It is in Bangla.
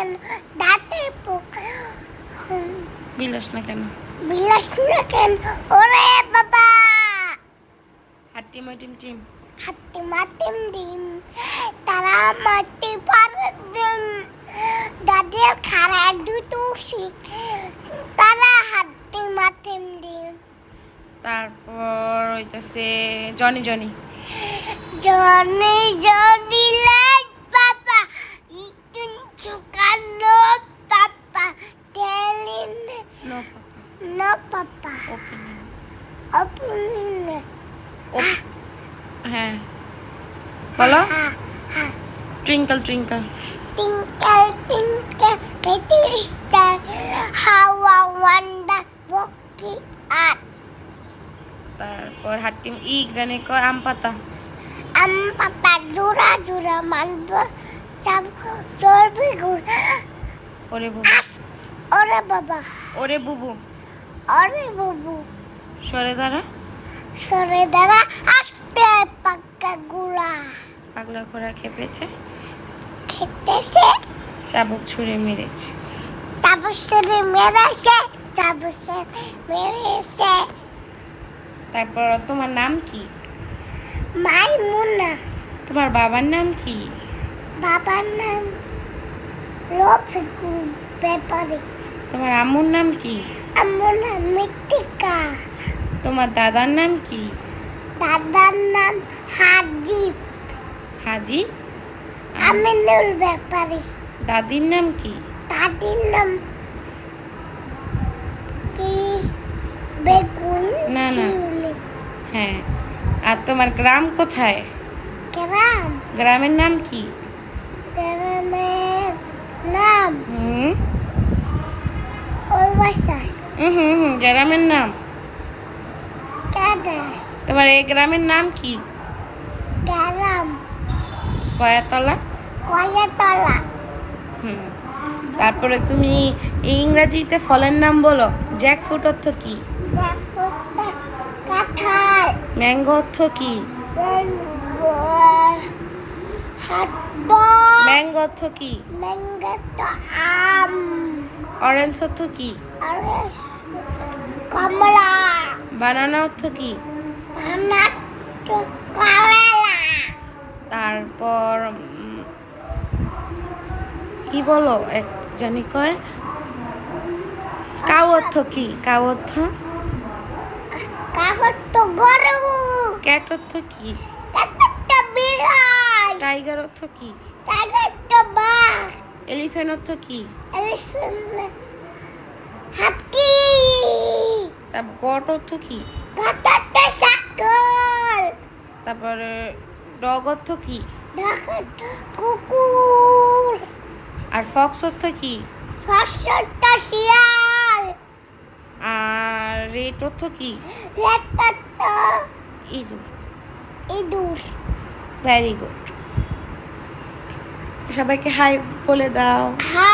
কেন দাঁতে পোকা বিলাস না কেন বিলাস না কেন ওরে বাবা হাট্টি মাটিম টিম হাতি মাতিম ডিম তারা মাটি পারে ডিম দাদের খারা দুটুসি তারা হাতি মাতিম ডিম তারপর হইতাছে Johnny Johnny Johnny Johnny light papa ইতুন চুকানো papa telling snow papa no papa opening opening হ্যাঁ বলো হ্যাঁ twinkle twinkle Twinkle, twinkle, little star, how I wonder walking at. তারপর হাট্টিম ইক জানি কয় আম পাতা Papa jura jura manbo, sab chorbi gur. ওরে বুবু As, ore baba, ওরে বুবু ore bubu. সরে দাঁড়া Sore dara aste pakka gura. পাগলা ঘোড়া খেপেছে Khitese, চাবুক ছুঁড়ে মেরেছে tabusere merese, tabusere merese. তারপর তোমার নাম কি Maimuna. তোমার বাবার নাম কি বাবার নাম রফিকুল ব্যাপারী তোমার আম্মুর নাম কি আমার নাম মৃত্তিকা তোমার দাদার নাম কি দাদার নাম হাজিব হাজি আমিনুল ব্যাপারী দাদির নাম কি দাদির নাম কি বেগুন না, না। শিউলি হ্যাঁ আর তোমার গ্রাম কোথায় গ্রাম গ্রামের নাম কি গ্রামের নাম হুম ওই বাসায় গ্রামের নাম কেডা তোমার এই গ্রামের নাম কি গ্রাম কয়াতলা কয়তলা হুম তারপরে তুমি ইংরেজিতে ফলের নাম বলো জ্যাকফ্রুট অর্থ কি কাঁঠাল ম্যাঙ্গো অর্থ কি ম্যাঙ্গো অর্থ কি ম্যাঙ্গো তো আম অরেঞ্জ অর্থ কি আরে কমলা বানানা অর্থ কি বানানা তো কমলা তারপর কি বলো এক জানি কয় কাউ অর্থ কি কাউ অর্থ কাগজ তো গরু ক্যাট অর্থ কি একটা বিড়াল টাইগার অর্থ কি কাগজ তো বাঘ এলিফ্যান্ট অর্থ কি হাতি তারপর গট অর্থ কি গাটাটা ছাগল তারপরে ডগ অর্থ কি ডাকাটা কুকুর আর ফক্স অর্থ কি ফসলটা শিয়াল আর রেট অর্থ কি লেটাটা ইঁদুর ভেরি গুড সবাইকে হাই বলে দাও হ্যাঁ